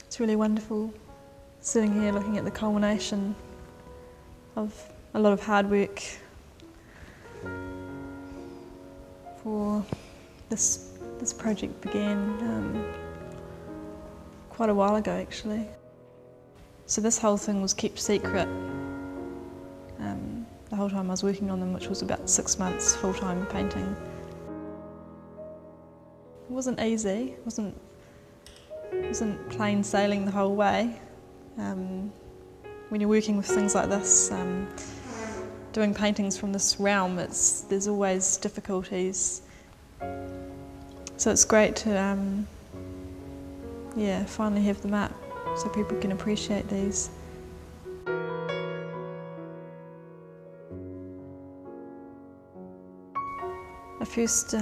It's really wonderful sitting here looking at the culmination of a lot of hard work for this project began quite a while ago actually. So this whole thing was kept secret the whole time I was working on them, which was about 6 months full-time painting. It wasn't easy, it wasn't plain sailing the whole way. When you're working with things like this, doing paintings from this realm, there's always difficulties. So it's great to finally have them up so people can appreciate these. I first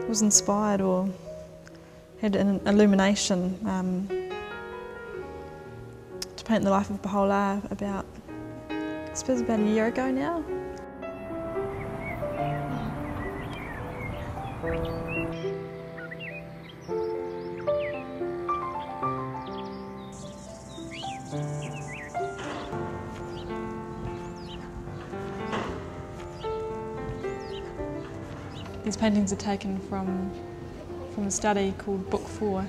was inspired or had an illumination to paint the life of Baha'u'llah about, I suppose about a year ago now. These paintings are taken from a study called Book 4,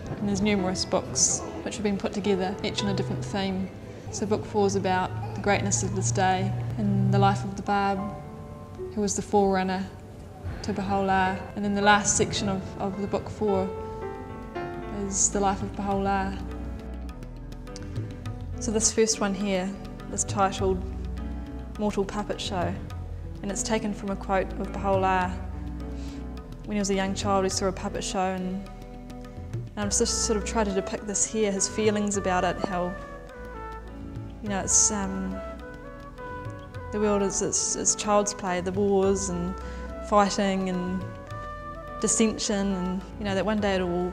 and there's numerous books which have been put together, each on a different theme. So Book 4 is about the greatness of this day and the life of the Bab, who was the forerunner to Baha'u'llah. And then the last section of the Book 4 is the life of Baha'u'llah. So this first one here is titled Mortal Puppet Show, and it's taken from a quote of Baha'u'llah. When he was a young child, he saw a puppet show, and I've just sort of tried to depict this here, his feelings about it, how, you know, it's the world is child's play, the wars and fighting and dissension, and you know that one day it'll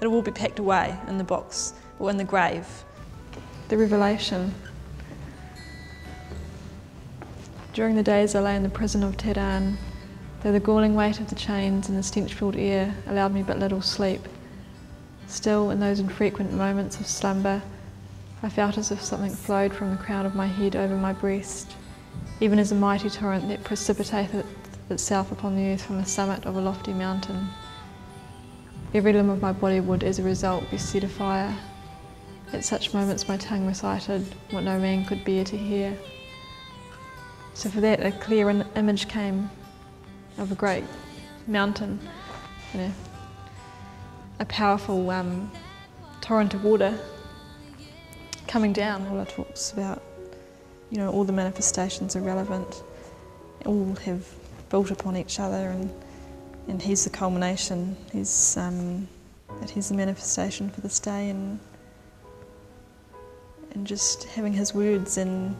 all be packed away in the box or in the grave. The revelation. During the days I lay in the prison of Tehran, though the galling weight of the chains and the stench-filled air allowed me but little sleep, still in those infrequent moments of slumber, I felt as if something flowed from the crown of my head over my breast, even as a mighty torrent that precipitateth itself upon the earth from the summit of a lofty mountain. Every limb of my body would, as a result, be set afire. At such moments my tongue recited what no man could bear to hear. So for that a clear image came of a great mountain, you know, a powerful torrent of water coming down. Allah talks about, you know, all the manifestations are relevant, all have built upon each other, and he's the culmination, he's the manifestation for this day, and just having his words and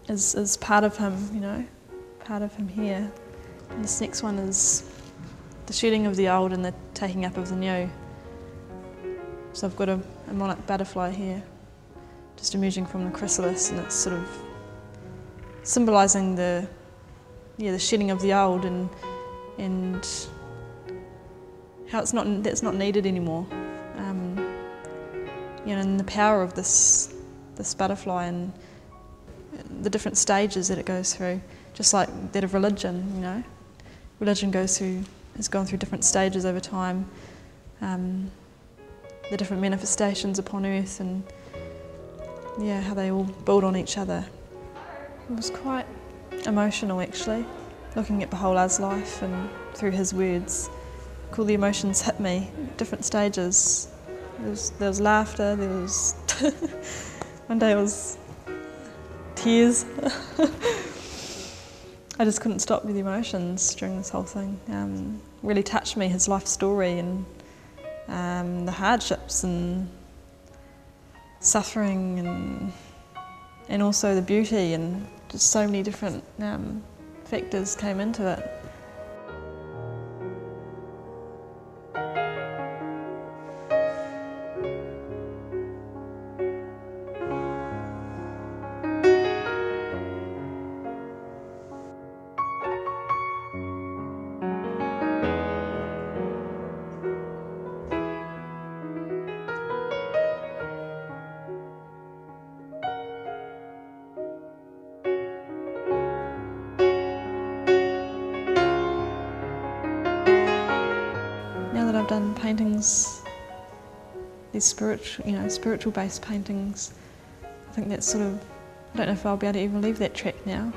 is part of him, you know, part of him here. And this next one is the shedding of the old and the taking up of the new. So I've got a monarch butterfly here, just emerging from the chrysalis, and it's sort of symbolising the shedding of the old and how that's not needed anymore. You know, and the power of this butterfly and the different stages that it goes through, just like that of religion, you know. Religion has gone through different stages over time, the different manifestations upon earth, and yeah, how they all build on each other. It was quite emotional actually, looking at Baha'u'llah's life and through his words. All the emotions hit me at different stages. There was laughter, there was one day it was tears. I just couldn't stop with the emotions during this whole thing. Really touched me, his life story and the hardships and suffering and also the beauty, and just so many different factors came into it. I've done paintings, these spiritual based paintings. I think that's sort of, I don't know if I'll be able to even leave that track now.